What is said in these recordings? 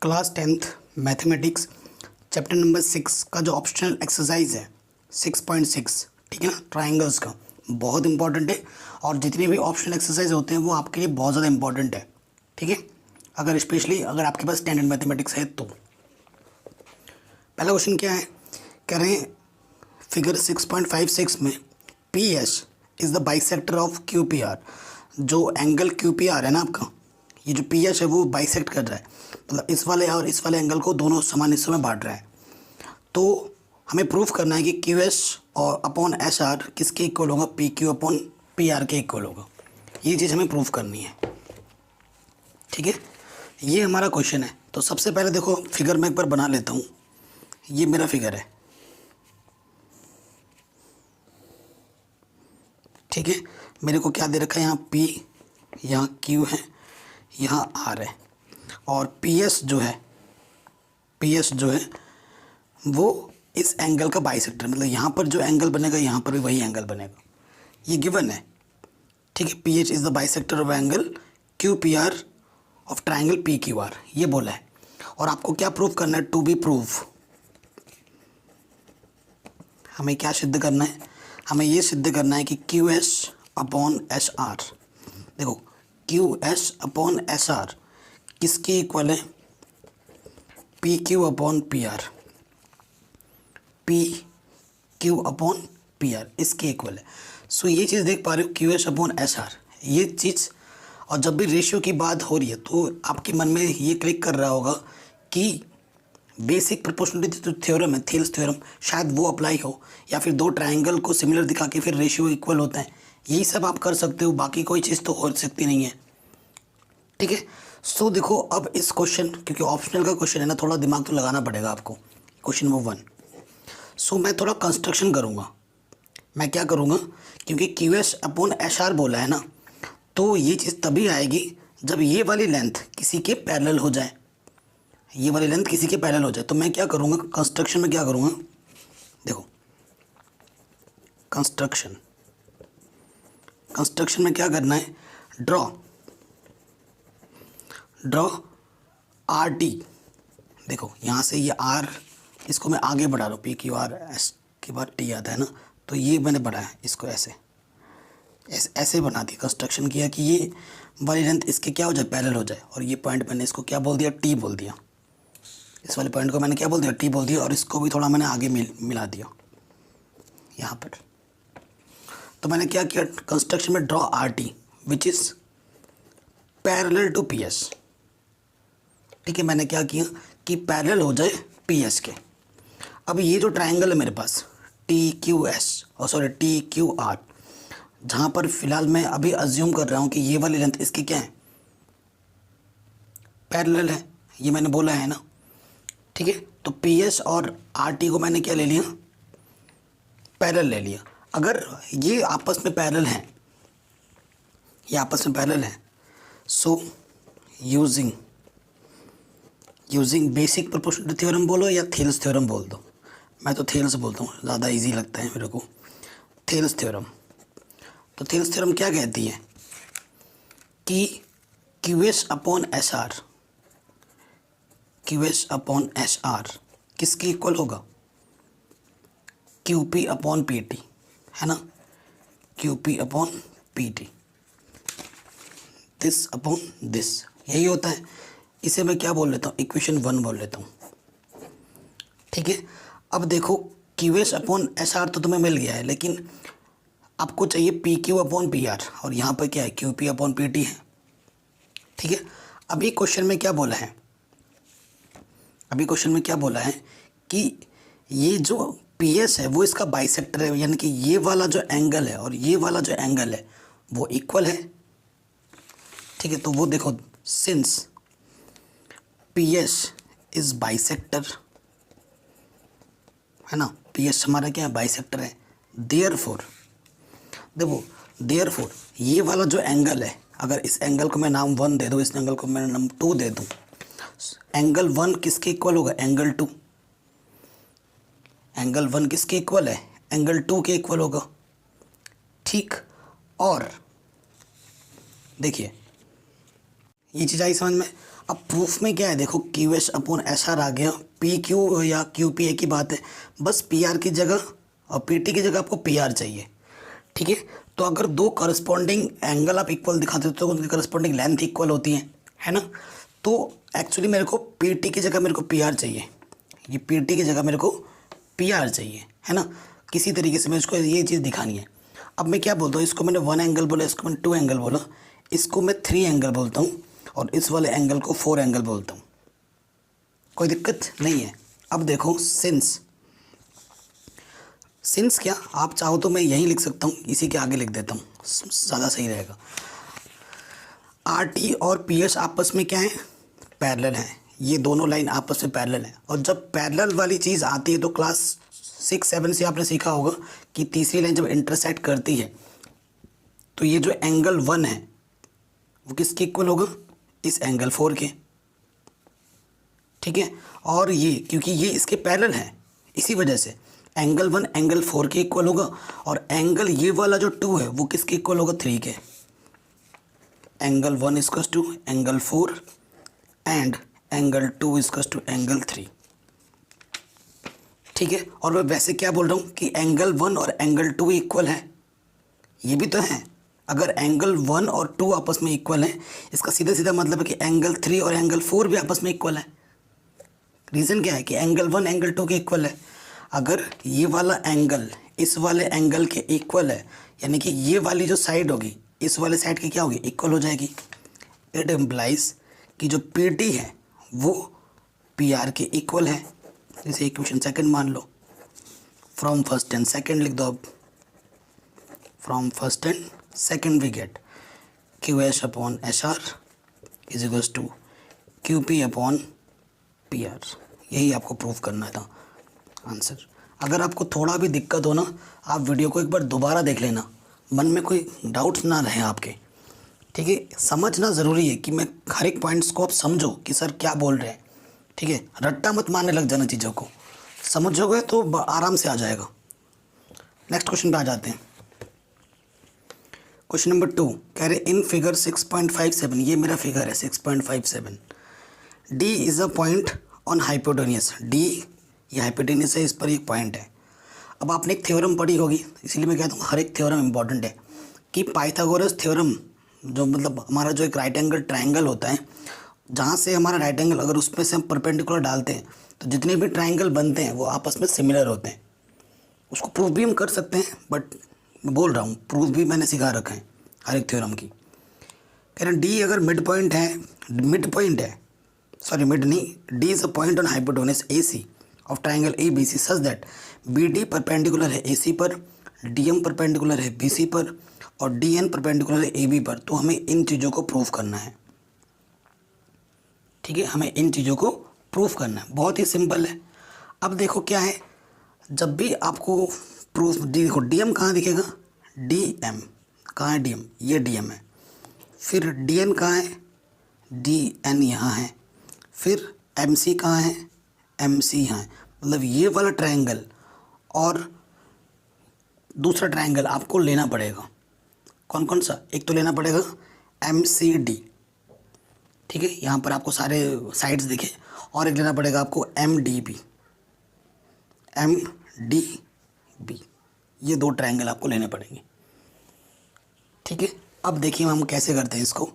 Class 10th mathematics chapter number 6 का जो optional exercise है 6.6, ठीक है ना, ट्राइंगल्स का बहुत इंपॉर्टेंट है। और जितने भी ऑप्शनल एक्सरसाइज होते हैं वो आपके लिए बहुत ज़्यादा इंपॉर्टेंट है, ठीक है, अगर स्पेशली अगर आपके पास स्टैंडर्ड मैथमेटिक्स है तो। पहला क्वेश्चन क्या है, कह रहे हैं फिगर 6.56 में P S is the bisector of Q P R. जो एंगल क्यू पी आर है ना आपका, ये जो पी एच है वो बाइसेक्ट कर रहा है, मतलब इस वाले और इस वाले एंगल को दोनों समान हिस्सों में बांट रहा है। तो हमें प्रूफ करना है कि क्यू एस और अपॉन एस आर किसके इक्वल होगा, P Q upon P are के इक्वल होगा। ये चीज़ हमें प्रूफ करनी है, ठीक है, ये हमारा क्वेश्चन है। तो सबसे पहले देखो फिगर मैं एक बार बना लेता हूँ। ये मेरा फिगर है, ठीक है। मेरे को क्या दे रखा है, यहाँ पी, यहाँ क्यू है, यहाँ आर है, और पी एस जो है वो इस एंगल का बाइसेक्टर, मतलब यहाँ पर जो एंगल बनेगा यहाँ पर भी वही एंगल बनेगा, ये गिवन है, ठीक है। P H is the bisector of angle Q P R of triangle P Q R, ये बोला है। और आपको क्या प्रूफ करना है, टू बी प्रूफ, हमें क्या सिद्ध करना है, हमें ये सिद्ध करना है कि Q S upon S R, देखो Q S upon S R किसके इक्वल है, P Q upon P R, P Q upon P R इसके इक्वल है। सो ये चीज़ देख पा रहे हो, Q S upon S R, ये चीज़। और जब भी रेशियो की बात हो रही है तो आपके मन में ये क्लिक कर रहा होगा कि बेसिक प्रोपोर्शनलिटी जो थ्योरम है, थेल्स थ्योरम, शायद वो अप्लाई हो, या फिर दो ट्राइंगल को सिमिलर दिखा के फिर रेशियो इक्वल होता है, यही सब आप कर सकते हो, बाकी कोई चीज़ तो हो सकती नहीं है, ठीक है। सो देखो अब इस क्वेश्चन, क्योंकि ऑप्शनल का क्वेश्चन है ना, थोड़ा दिमाग तो लगाना पड़ेगा आपको। क्वेश्चन नंबर 1, सो मैं थोड़ा कंस्ट्रक्शन करूँगा। मैं क्या करूँगा, क्योंकि Q S upon S are बोला है ना, तो ये चीज़ तभी आएगी जब ये वाली लेंथ किसी के पैरेलल हो जाए, ये वाली लेंथ किसी के पैरेलल हो जाए। तो मैं क्या करूँगा, कंस्ट्रक्शन में क्या करूँगा, देखो कंस्ट्रक्शन में क्या करना है, ड्रॉ आर टी। देखो यहाँ से ये आर, इसको मैं आगे बढ़ा रहा हूँ, पी क्यू आर एस के बाद टी आता है ना, तो ये मैंने बढ़ाया इसको ऐसे बना दिया, कंस्ट्रक्शन किया कि ये वाली लेंथ इसके क्या हो जाए, पैरेलल हो जाए। और ये पॉइंट मैंने इसको क्या बोल दिया, टी बोल दिया, इस वाले पॉइंट को मैंने क्या बोल दिया, टी बोल दिया, और इसको भी थोड़ा मैंने आगे मिला दिया यहाँ पर। तो मैंने क्या किया, कंस्ट्रक्शन में draw R T which is parallel to P S, ठीक है। मैंने क्या किया कि पैरेलल हो जाए पी एस के। अब ये जो ट्राइंगल है मेरे पास टी क्यू एस, और सॉरी टी क्यू आर, जहाँ पर फिलहाल मैं अभी अज्यूम कर रहा हूँ कि ये वाली लेंथ इसकी क्या है, पैरेलल है, ये मैंने बोला है ना, ठीक है। तो पी एस और आर टी को मैंने क्या ले लिया, पैरेलल ले लिया। अगर ये आपस में पैरेलल हैं, ये आपस में पैरेलल हैं, so using basic proportionality theorem बोलो या थेल्स थ्योरम बोल दो, मैं तो थेल्स बोलता हूँ, ज़्यादा इजी लगता है मेरे को, थेल्स थ्योरम। तो थेल्स थ्योरम क्या कहती है कि Q S upon S are, Q S upon S R किसके इक्वल होगा, Q P upon P T, है ना, Q P upon P T, this upon this, यही होता है। इसे मैं क्या बोल लेता हूँ, इक्वेशन 1 बोल लेता हूँ, ठीक है। अब देखो Q S upon S are तो तुम्हें मिल गया है, लेकिन आपको चाहिए P Q upon P are, और यहाँ पर क्या है, Q P upon P T है, ठीक है। अभी क्वेश्चन में क्या बोला है, कि ये जो पी एस है वो इसका बाइसेक्टर है, यानी कि ये वाला जो एंगल है और ये वाला जो एंगल है वो इक्वल है, ठीक है। तो वो देखो, since P S is bisector, है ना, पी एस हमारा क्या है, बाइसेक्टर है, देयरफॉर, देखो देयरफॉर ये वाला जो एंगल है, अगर इस एंगल को मैं नाम 1 दे दूँ, इस एंगल को मैं नाम 2 दे दूँ, एंगल 1 किसके इक्वल होगा, एंगल 2, एंगल 1 किसके इक्वल है, एंगल 2 के इक्वल होगा, ठीक। और देखिए ये चीज़ आई समझ में। अब प्रूफ में क्या है, देखो Q S upon S R आ गया, पी क्यू या क्यू पी एक ही बात है, बस पी आर की जगह और पी टी की जगह आपको पी आर चाहिए। ठीक है, तो अगर दो करस्पॉन्डिंग एंगल आप इक्वल दिखाते हो तो उनकी करस्पॉन्डिंग लेंथ इक्वल होती है ना। तो एक्चुअली मेरे को पी टी की जगह मेरे को पी आर चाहिए, ये पी टी की जगह मेरे को पी आर चाहिए, है ना। किसी तरीके से मैं इसको ये चीज़ दिखानी है। अब मैं क्या बोलता हूँ, इसको मैंने 1 एंगल बोला, इसको मैंने 2 एंगल बोला, इसको मैं 3 एंगल बोलता हूँ और इस वाले एंगल को 4 एंगल बोलता हूँ, कोई दिक्कत नहीं है। अब देखो सिंस क्या, आप चाहो तो मैं यहीं लिख सकता हूँ, इसी के आगे लिख देता हूँ, ज़्यादा सही रहेगा। आर टी और पी एस आपस में क्या है, पैरेलल है, ये दोनों लाइन आपस में पैरेलल है। और जब पैरेलल वाली चीज़ आती है तो क्लास 6-7 से आपने सीखा होगा कि तीसरी लाइन जब इंटरसेक्ट करती है तो ये जो एंगल 1 है वो किसके इक्वल होगा, इस एंगल 4 के। ठीक है, और ये क्योंकि ये इसके पैरेलल है इसी वजह से एंगल 1 एंगल 4 के इक्वल होगा, और एंगल ये वाला जो 2 है वो किसके इक्वल होगा, 3 के। Angle 1 equals to angle 4 and angle 2 equals to angle 3। ठीक है, और मैं वैसे क्या बोल रहा हूँ कि एंगल 1 और एंगल 2 इक्वल है, ये भी तो है। अगर एंगल 1 और 2 आपस में इक्वल है, इसका सीधा सीधा मतलब है कि एंगल 3 और एंगल 4 भी आपस में इक्वल है। रीज़न क्या है कि एंगल 1 एंगल 2 के इक्वल है। अगर ये वाला एंगल इस वाले एंगल के इक्वल है, यानी कि ये वाली जो साइड होगी इस वाले साइड की क्या होगी, इक्वल हो जाएगी। इट इम्प्लाइज कि जो पी टी है वो पी आर के इक्वल है। जैसे इक्वेशन सेकंड मान लो, फ्रॉम फर्स्ट एंड सेकंड लिख दो। अब from first and second we get Q S upon S R is equals to Q P upon P R. यही आपको प्रूव करना था आंसर। अगर आपको थोड़ा भी दिक्कत हो ना, आप वीडियो को एक बार दोबारा देख लेना, मन में कोई डाउट्स ना रहे आपके। ठीक है, समझना ज़रूरी है कि मैं हर एक पॉइंट्स को आप समझो कि सर क्या बोल रहे हैं। ठीक है, रट्टा मत मारने लग जाना चीज़ों को, समझोगे तो आराम से आ जाएगा। नेक्स्ट क्वेश्चन पे आ जाते हैं। क्वेश्चन नंबर 2 कह रहे इन फिगर 6.57, ये मेरा फिगर है 6.57, D is a point on hypotenuse. D ये हाइपोटेनियस है, इस पर एक पॉइंट है। अब आपने एक थ्योरम पढ़ी होगी, इसलिए मैं कहता हूँ हर एक थ्योरम इंपॉर्टेंट है, कि पाइथागोरस थ्योरम जो मतलब हमारा जो एक राइट एंगल ट्राइंगल होता है, जहाँ से हमारा राइट एंगल अगर उसमें से हम परपेंडिकुलर डालते हैं तो जितने भी ट्राइंगल बनते हैं वो आपस में सिमिलर होते हैं। उसको प्रूफ भी हम कर सकते हैं, बट मैं बोल रहा हूँ प्रूफ भी मैंने सिखा रखा है हर एक थ्योरम की। कह रहे डी अगर मिड पॉइंट है, सॉरी मिड नहीं, D is a point on hypotenuse A C of triangle A B C such that B D perpendicular है ए सी पर, डी एम परपेंडिकुलर है बी सी पर और डी एन परपेंडिकुलर है A B पर। तो हमें इन चीज़ों को प्रूफ करना है। ठीक है, हमें इन चीज़ों को प्रूफ करना है, बहुत ही सिंपल है। अब देखो क्या है, जब भी आपको प्रूफ देखो डी एम कहाँ दिखेगा, डी एम कहाँ है, डी एम ये डी एम है, फिर डी एन कहाँ है, डी एन यहाँ है, फिर एम सी कहाँ है, एम सी यहाँ है। मतलब ये वाला ट्रायंगल और दूसरा ट्रायंगल आपको लेना पड़ेगा। कौन कौन सा, एक तो लेना पड़ेगा एम सी डी, ठीक है, यहाँ पर आपको सारे साइड्स दिखे, और एक लेना पड़ेगा आपको M D B, M D B, ये 2 ट्रायंगल आपको लेने पड़ेंगे। ठीक है, अब देखिए हम कैसे करते हैं इसको।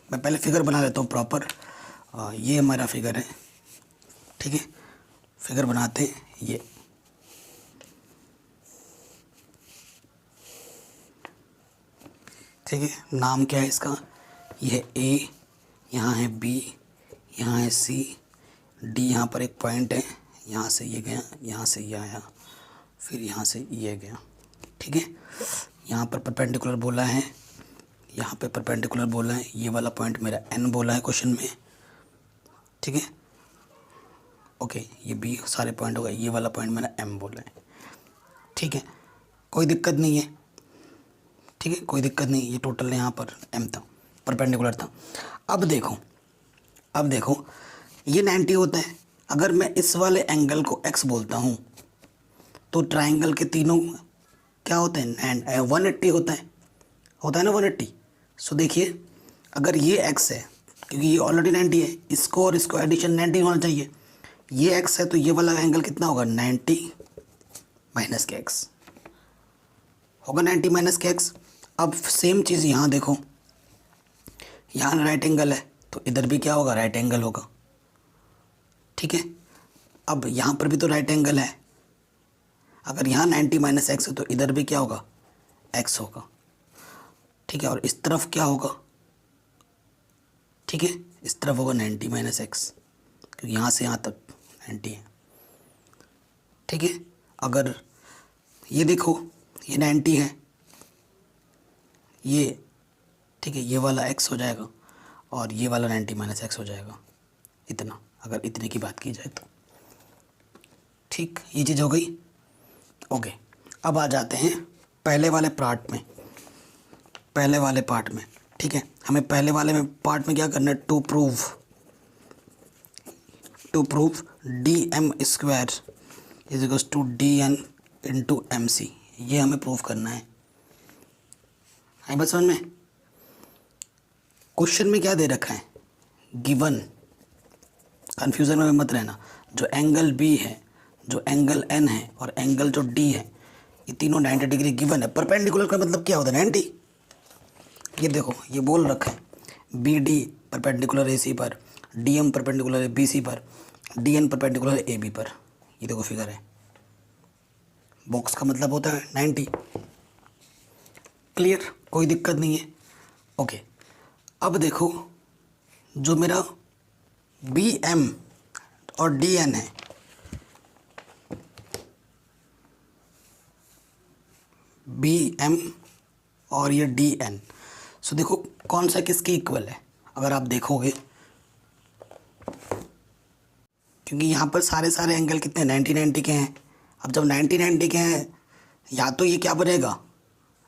मैं पहले फिगर बना लेता हूँ प्रॉपर। ये हमारा फिगर है, ठीक है, फिगर बनाते हैं। ये ठीक है, नाम क्या है इसका, ये है ए, यहाँ है बी, यहाँ है सी, डी यहाँ पर एक पॉइंट है, यहाँ से ये गया, यहाँ से ये आया, फिर यहाँ से ये गया। ठीक है, यहाँ पर परपेंडिकुलर बोला है, यहाँ पे परपेंडिकुलर बोला है, ये वाला पॉइंट मेरा एन बोला है क्वेश्चन में। ठीक है, ओके, ये बी सारे पॉइंट हो गए, ये वाला पॉइंट मैंने एम बोला है। ठीक है, कोई दिक्कत नहीं है। ठीक है, कोई दिक्कत नहीं, ये टोटल यहाँ पर एम था, परपेंडिकुलर था। अब देखो ये 90 होता है। अगर मैं इस वाले एंगल को x बोलता हूँ तो ट्राइंगल के तीनों क्या होते हैं, 180 होता है ना 180। सो देखिए, अगर ये x है, क्योंकि ये ऑलरेडी 90 है, इसको और इसको एडिशन 90 होना चाहिए। ये x है तो ये वाला एंगल कितना होगा, 90 माइनस के x होगा, 90 माइनस के x। अब सेम चीज़ यहाँ देखो, यहाँ राइट एंगल है तो इधर भी क्या होगा, राइट एंगल होगा। ठीक है, अब यहाँ पर भी तो राइट एंगल है, अगर यहाँ 90 माइनस एक्स है तो इधर भी क्या होगा, x होगा। ठीक है, और इस तरफ क्या होगा, ठीक है, इस तरफ होगा 90 माइनस एक्स, क्योंकि यहाँ से यहाँ तक 90 है। ठीक है, अगर ये देखो ये 90 है, ये ठीक है, ये वाला x हो जाएगा और ये वाला 90 माइनस एक्स हो जाएगा, इतना, अगर इतने की बात की जाए तो। ठीक, ये चीज़ हो गई। ओके, अब आ जाते हैं पहले वाले पार्ट में, पहले वाले पार्ट में। ठीक है, हमें पहले वाले में पार्ट में क्या करना है, to prove D M square is equal to D N into M C, ये हमें प्रूव करना है बस समझ में। क्वेश्चन में क्या दे रखा है, गिवन, कन्फ्यूज़न में मत रहना, जो एंगल बी है, जो एंगल एन है और एंगल जो डी है, ये तीनों 90 डिग्री गिवन है। परपेंडिकुलर का मतलब क्या होता है, 90। ये देखो, ये बोल रखा है B D perpendicular A C पर, डी एम परपेंडिकुलर है बी सी पर, डी एन परपेंडिकुलर है ए बी पर। ये देखो फिगर है, बॉक्स का मतलब होता है 90। क्लियर, कोई दिक्कत नहीं है। ओके, अब देखो जो मेरा बी एम और डी एन है, बी एम और ये डी एन, सो देखो कौन सा किसके इक्वल है। अगर आप देखोगे, क्योंकि यहाँ पर सारे एंगल कितने 90 के हैं। अब जब 90 के हैं, या तो ये क्या बनेगा,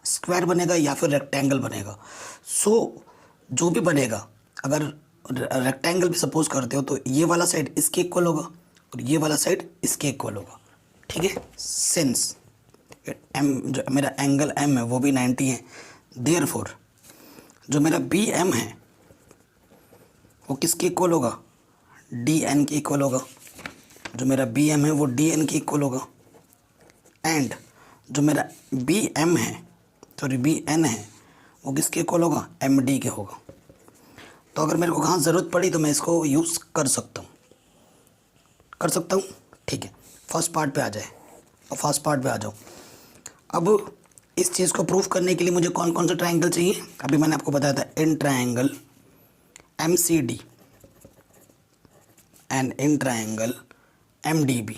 स्क्वायर बनेगा या फिर रेक्टेंगल बनेगा। सो जो भी बनेगा, अगर रेक्टेंगल भी सपोज करते हो तो ये वाला साइड इसके इक्वल होगा और ये वाला साइड इसके इक्वल होगा। ठीक है, सिंस एम, जो मेरा एंगल एम है वो भी 90 है, देयरफॉर जो मेरा बी एम है वो किसके इक्वल होगा, डी एन के इक्वल होगा। जो मेरा बी एम है वो डी एन के इक्वल होगा, एंड जो मेरा बी एम है, सॉरी बी एन है, वो किसके इक्वल होगा, एम डी के होगा। तो अगर मेरे को कहाँ ज़रूरत पड़ी तो मैं इसको यूज़ कर सकता हूँ। ठीक है, फर्स्ट पार्ट पे आ जाए और फर्स्ट पार्ट पे आ जाओ। अब इस चीज़ को प्रूफ करने के लिए मुझे कौन कौन सा ट्रायंगल चाहिए, अभी मैंने आपको बताया था, in triangle M C D and in triangle M D B.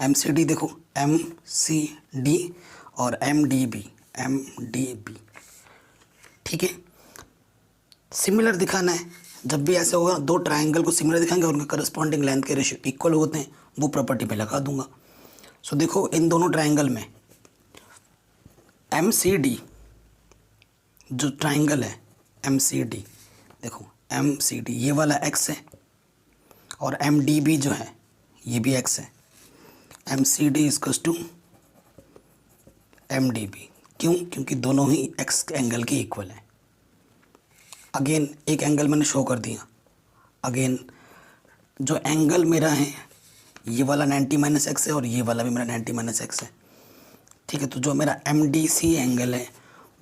M C D देखो, एम सी डी और M D B, M D B. ठीक है, सिमिलर दिखाना है। जब भी ऐसे होगा, दो ट्रायंगल को सिमिलर दिखाएंगे और उनके करस्पॉन्डिंग लेंथ के रेशियो इक्वल होते हैं, वो प्रॉपर्टी पे लगा दूंगा। सो देखो, इन दोनों ट्रायंगल में एम सी डी, जो ट्रायंगल है एम सी डी, देखो एम सी डी ये वाला एक्स है और एम डी बी जो है ये भी एक्स है। M C D equals to M D B, क्यों, क्योंकि दोनों ही एक्स एंगल के इक्वल है। अगेन एक एंगल मैंने शो कर दिया। अगेन जो एंगल मेरा है ये वाला 90 माइनस एक्स है और ये वाला भी मेरा 90 माइनस एक्स है। ठीक है, तो जो मेरा एम डी सी एंगल है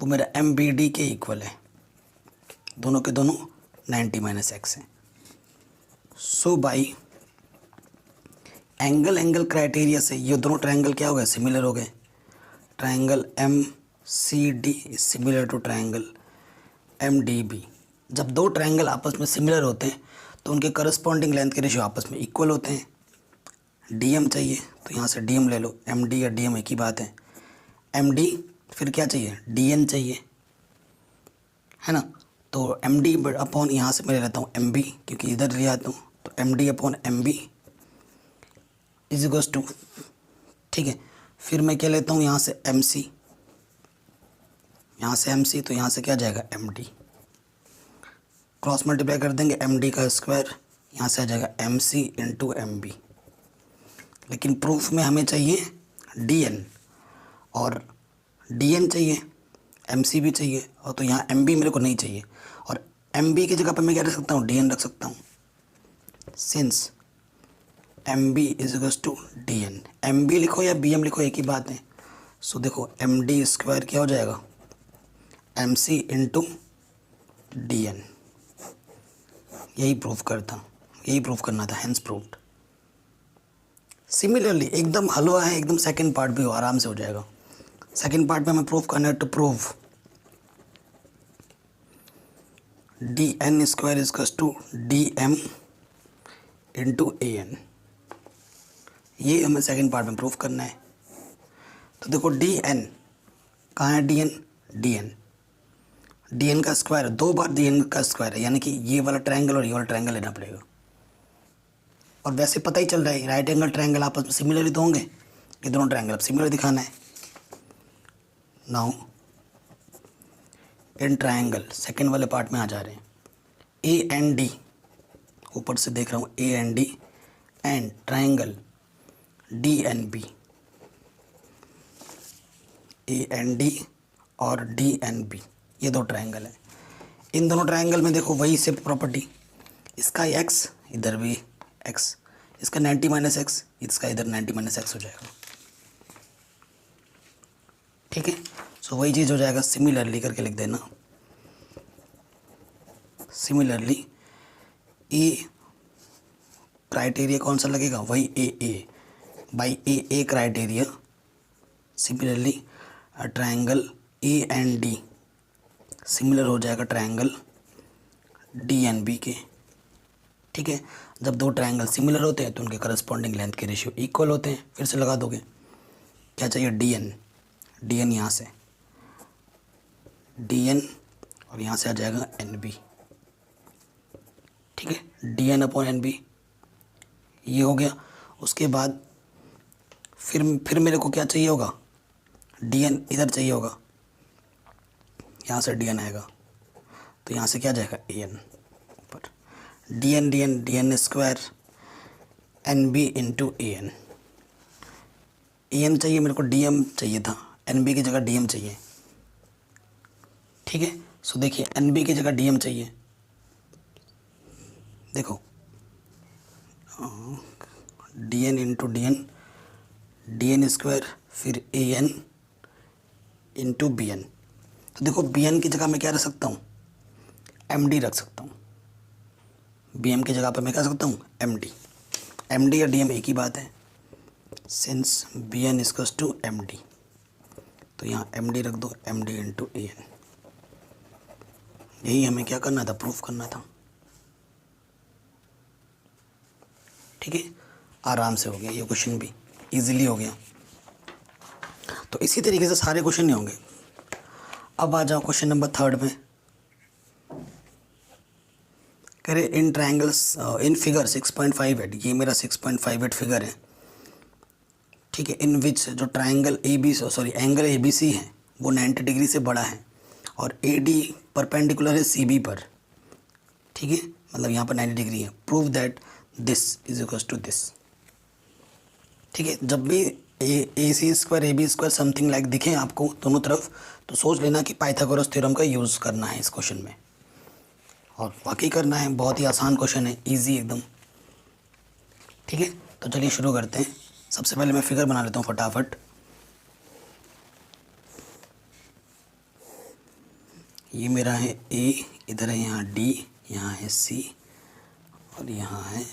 वो मेरा एम बी डी के इक्वल है, दोनों के दोनों 90 माइनस एक्स हैं। सो बाई एंगल क्राइटेरिया से ये दोनों ट्रायंगल क्या हो गए, सिमिलर हो गए। Triangle M C D is similar to triangle M D B. जब दो ट्रायंगल आपस में सिमिलर होते हैं तो उनके करस्पॉन्डिंग लेंथ के रेशियो आपस में इक्वल होते हैं। डीएम चाहिए तो यहाँ से डीएम ले लो, एमडी या डीएम एक ही बात है। एमडी फिर क्या चाहिए, डीएन चाहिए, है ना। तो एमडी अपॉन यहाँ से मैं ले लेता हूँ एमबी, क्योंकि इधर ले आता हूँ, तो MD upon MB is equals to, ठीक है। फिर मैं क्या लेता हूँ यहाँ से एमसी, यहाँ से एमसी, तो यहाँ से क्या जाएगा एमडी, क्रॉस मल्टीप्लाई कर देंगे, एमडी का स्क्वायर, यहाँ से आ जाएगा एमसी इंटू एमबी। लेकिन प्रूफ में हमें चाहिए डीएन, और डीएन चाहिए MC भी चाहिए और तो यहाँ MB मेरे को नहीं चाहिए, और MB की जगह पर मैं क्या रख सकता हूँ, DN रख सकता हूँ। Since MB is equals to DN, MB लिखो या BM लिखो एक ही बात है। सो देखो MD स्क्वायर क्या हो जाएगा, MC इंटू DN। यही प्रूफ करना था, हेंस प्रूव्ड। सिमिलरली एकदम हलवा है, एकदम सेकंड पार्ट भी हो आराम से हो जाएगा। सेकंड पार्ट में हमें प्रूफ करना है, to prove DN square is to DM into AN। ये हमें सेकंड पार्ट में प्रूफ करना है। तो देखो DN कहाँ है, DN का स्क्वायर है, 2 बार DN का स्क्वायर है, यानी कि ये वाला ट्रायंगल और ये वाला ट्रायंगल लेना पड़ेगा। और वैसे पता ही चल रहा है राइट एंगल ट्रायंगल आपस में सिमिलर ही तो होंगे, ये दोनों ट्रायंगल अब सिमिलर दिखाना है। नाउ इन ट्रायंगल सेकंड वाले पार्ट में आ जा रहे हैं, AND, ऊपर से देख रहा हूँ AND and triangle DNB, AND और DNB, ये 2 ट्रायंगल है। इन दोनों ट्रायंगल में देखो वही से प्रॉपर्टी, इसका x इधर भी x, इसका 90 माइनस x, इसका इधर 90 माइनस x हो जाएगा। ठीक है, सो वही चीज़ हो जाएगा, सिमिलरली करके लिख देना। सिमिलरली ए क्राइटेरिया कौन सा लगेगा, वही AA by AA criteria. Similarly triangle AND similar हो जाएगा ट्रायंगल DNB के। ठीक है, जब 2 ट्रायंगल सिमिलर होते हैं तो उनके करस्पॉन्डिंग लेंथ के रेशियो इक्वल होते हैं। फिर से लगा दोगे, क्या चाहिए, DN यहाँ से DN और यहाँ से आ जाएगा NB। ठीक है, DN अपॉन NB ये हो गया। उसके बाद फिर मेरे को क्या चाहिए होगा, DN इधर चाहिए होगा, यहाँ से DN आएगा तो यहाँ से क्या जाएगा AN ऊपर, DN square NB into AN। AN चाहिए मेरे को, DM चाहिए था, NB की जगह DM चाहिए। ठीक है, सो देखिए NB की जगह DM चाहिए, देखो DN इंटू DN स्क्वायर फिर AN इंटू BN। तो देखो BN की जगह मैं क्या रख सकता हूँ, MD रख सकता हूँ। BM की जगह पर मैं क्या रख सकता हूँ, MD या DM एक ही बात है। Since BN equals to MD, तो यहाँ MD रख दो, MD इंटू AN। यही हमें क्या करना था, प्रूफ करना था। ठीक है, आराम से हो गया ये क्वेश्चन भी, इजीली हो गया। तो इसी तरीके से सारे क्वेश्चन नहीं होंगे। अब आ जाओ क्वेश्चन नंबर 3 में, करे इन ट्रायंगल्स इन फिगर 6.58, ये मेरा 6.58 फिगर है। ठीक है, इन विच जो ट्रायंगल एंगल ABC है वो 90 डिग्री से बड़ा है और AD परपेंडिकुलर है CB पर। ठीक है, मतलब यहाँ पर 90 डिग्री है। Prove that this is equals to this. ठीक है, जब भी AC square AB square something like दिखे आपको दोनों तरफ, तो सोच लेना कि पाइथागोरस थ्योरम का यूज़ करना है इस क्वेश्चन में, और वाकई करना है। बहुत ही आसान क्वेश्चन है, इजी एकदम। ठीक है, तो चलिए शुरू करते हैं। सबसे पहले मैं फिगर बना लेता हूँ फटाफट। ये मेरा है A, इधर है यहाँ D, यहाँ है C और यहाँ है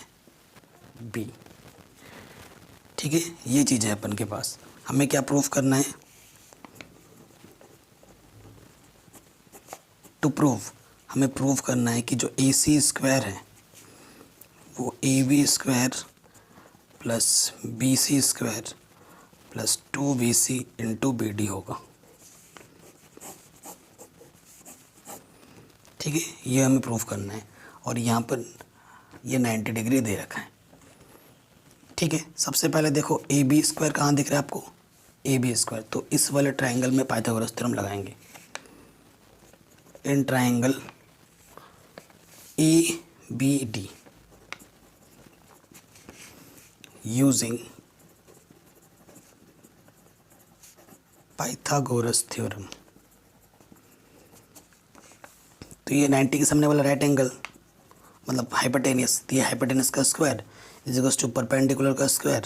B। ठीक है, ये चीज़ है अपन के पास। हमें क्या प्रूफ करना है, टू प्रूव हमें प्रूव करना है कि जो AC स्क्वायर है वो AB square plus BC square plus 2BC into BD होगा। ठीक है, ये हमें प्रूफ करना है। और यहाँ पर ये 90 डिग्री दे रखा है। ठीक है, सबसे पहले देखो AB स्क्वायर कहाँ दिख रहा है आपको, AB स्क्वायर, तो इस वाले ट्रायंगल में पाइथागोरस थ्योरम लगाएंगे। In triangle ABD using Pythagoras theorem. तो ये 90 के सामने वाला राइट एंगल मतलब हाइपोटेनियस, तो ये हाइपोटेनियस का square is equals to perpendicular का स्क्वायर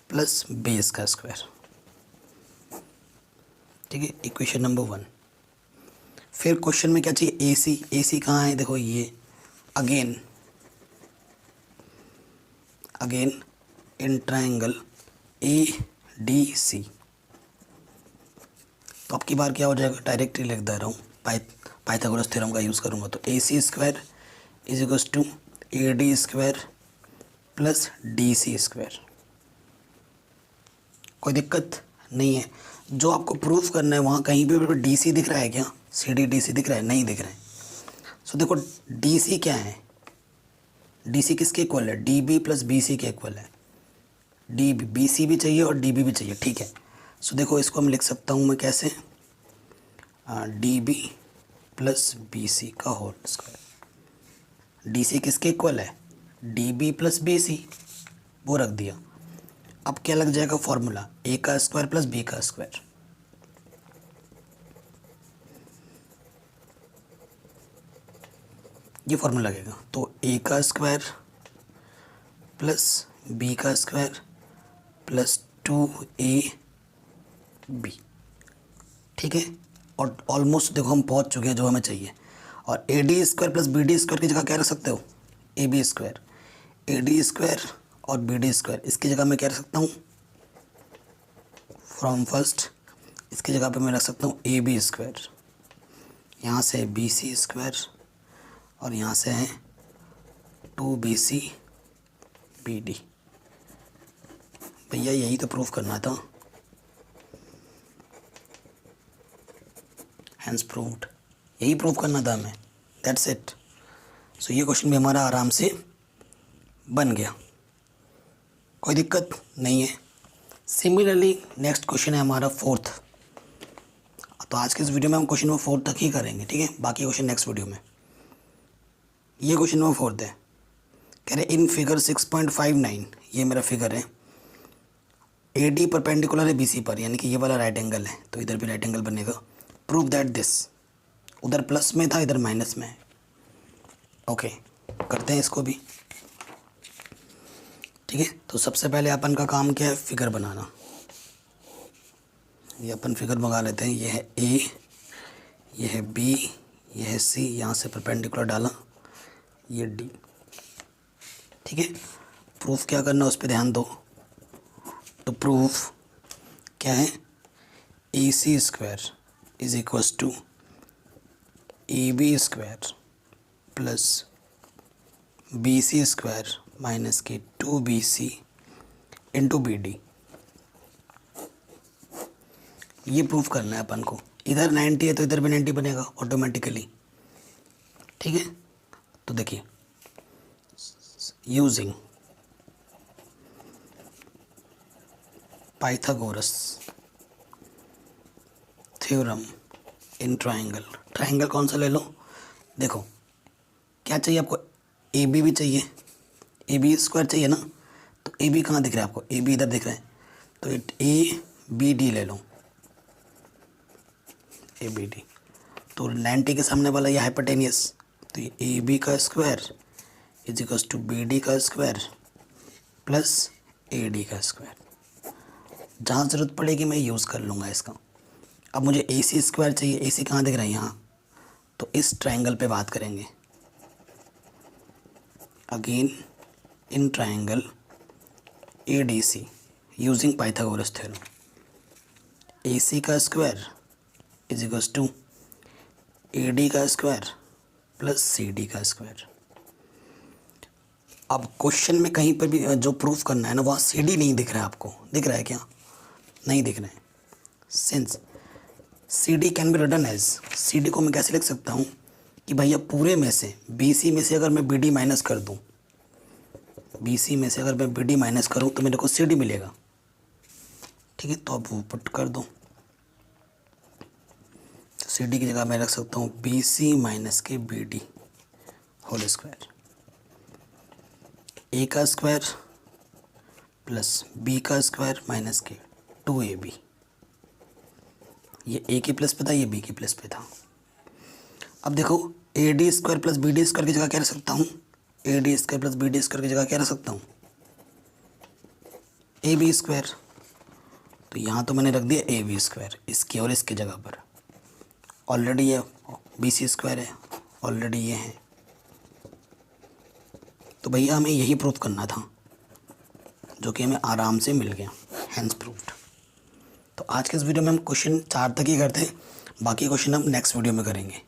प्लस बेस का स्क्वायर। ठीक है, इक्वेशन नंबर 1। फिर क्वेश्चन में क्या चाहिए, ए सी। ए सी कहाँ है, देखो ये again in triangle A D C. तो अब की बार क्या हो जाएगा, डायरेक्टली लिख दे रहा हूँ, पाइथागोरस थ्योरम का यूज़ करूँगा। तो A C square is equals to A D square plus D C square. कोई दिक्कत नहीं है। जो आपको प्रूफ करना है वहाँ कहीं पे डी सी दिख रहा है क्या, सी डी डी सी दिख रहा है, नहीं दिख रहा है। सो देखो डी सी क्या है, डी सी किसके इक्वल है, D B plus B C के इक्वल है। डी बी सी भी चाहिए और डी बी भी चाहिए, ठीक है। सो देखो इसको हम लिख सकता हूँ मैं कैसे, D B plus B C का होल स्क्वायर। डी सी किसके इक्वल है, D B plus B C, वो रख दिया। अब क्या लग जाएगा फॉर्मूला, ए का स्क्वायर प्लस बी का स्क्वायर। ये फॉर्मूला लगेगा। तो ए का स्क्वायर प्लस बी का स्क्वायर प्लस 2ab, ठीक है। और ऑलमोस्ट देखो हम पहुंच चुके हैं जो हमें चाहिए। और A D square plus B D square की जगह क्या रख सकते हो, A B square. A D square और बी डी स्क्वायर इसकी जगह मैं क्या रख सकता हूँ, फ्रॉम फर्स्ट इसकी जगह पे मैं रख सकता हूँ ए बी स्क्वायर। यहाँ से बी सी स्क्वायर और यहाँ से है 2bc bd। भैया यही तो प्रूफ करना था, हैंस प्रूव्ड, यही प्रूफ करना था हमें, दैट्स इट। सो ये क्वेश्चन भी हमारा आराम से बन गया, कोई दिक्कत नहीं है। सिमिलरली नेक्स्ट क्वेश्चन है हमारा 4th। तो आज के इस वीडियो में हम क्वेश्चन नंबर 4 तक ही करेंगे, ठीक है। बाकी क्वेश्चन नेक्स्ट वीडियो में। ये क्वेश्चन नंबर 4 है, कह रहे इन फिगर 6.59, ये मेरा फिगर है, ए डी परपेंडिकुलर है बी सी पर, यानी कि ये वाला राइट एंगल है, तो इधर भी राइट एंगल बनेगा। प्रूव दैट दिस, उधर प्लस में था इधर माइनस में है। ओके करते हैं इसको भी, ठीक है। तो सबसे पहले अपन का काम क्या है, फिगर बनाना। ये अपन फिगर मंगा लेते हैं। ये है ए, ये है बी, ये है सी, यहाँ से परपेंडिकुलर डाला, ये डी, ठीक है। प्रूफ क्या करना उस पर ध्यान दो। तो प्रूफ क्या है, A C square is equals to A B square plus B C square minus के 2bc इंटू बी डी। ये प्रूफ करना है अपन को। इधर 90 है तो इधर भी 90 बनेगा ऑटोमेटिकली, ठीक है। तो देखिए using Pythagoras theorem in triangle. Triangle कौन सा ले लो, देखो क्या चाहिए आपको, ए बी भी चाहिए, ए बी स्क्वायर चाहिए ना। तो ए बी कहाँ दिख रहा है आपको, ए बी इधर दिख रहा है, तो ए बी डी ले लो, ए बी डी। तो 90 के सामने वाला ये हाइपोटेनियस, तो ये ए बी का square is equals to B D का स्क्वायर प्लस ए डी का स्क्वायर। जहाँ ज़रूरत पड़ेगी मैं यूज़ कर लूँगा इसका। अब मुझे ए सी स्क्वायर चाहिए, ए सी कहाँ दिख रहा है यहाँ, तो इस ट्राइंगल पे बात करेंगे। Again in triangle A D C using Pythagoras theorem. A C का square is equals to A D का स्क्वायर प्लस सी डी का स्क्वायर। अब क्वेश्चन में कहीं पर भी जो प्रूफ करना है ना, वहाँ सी डी नहीं दिख रहा है आपको, दिख रहा है क्या, नहीं दिख रहा है। Since C D can be written as, C D को मैं कैसे लिख सकता हूँ कि भैया पूरे में से बी सी में से अगर मैं बी डी माइनस कर दूँ, बी सी में से अगर मैं बी डी माइनस करूँ तो मेरे को सी डी मिलेगा, ठीक है। तो अब वो पुट कर दो, सी डी की जगह मैं रख सकता हूँ बी सी माइनस के बी डी होल स्क्वायर। ए का स्क्वायर प्लस बी का स्क्वायर माइनस के 2ab। ये ए के प्लस पे था, ये बी के प्लस पे था। अब देखो A D square plus B D square की जगह क्या रख सकता हूँ, A D square plus B D square की जगह क्या रख सकता हूँ, ए बी स्क्वायर। तो यहाँ तो मैंने रख दिया ए बी स्क्वायर इसकी और इसकी जगह पर। ऑलरेडी ये बी सी स्क्वायर है, ऑलरेडी ये है। तो भैया हमें यही प्रूफ करना था, जो कि हमें आराम से मिल गया, हैंस प्रूफ्ड। तो आज के इस वीडियो में हम क्वेश्चन 4 तक ही करते हैं, बाकी क्वेश्चन हम नेक्स्ट वीडियो में करेंगे।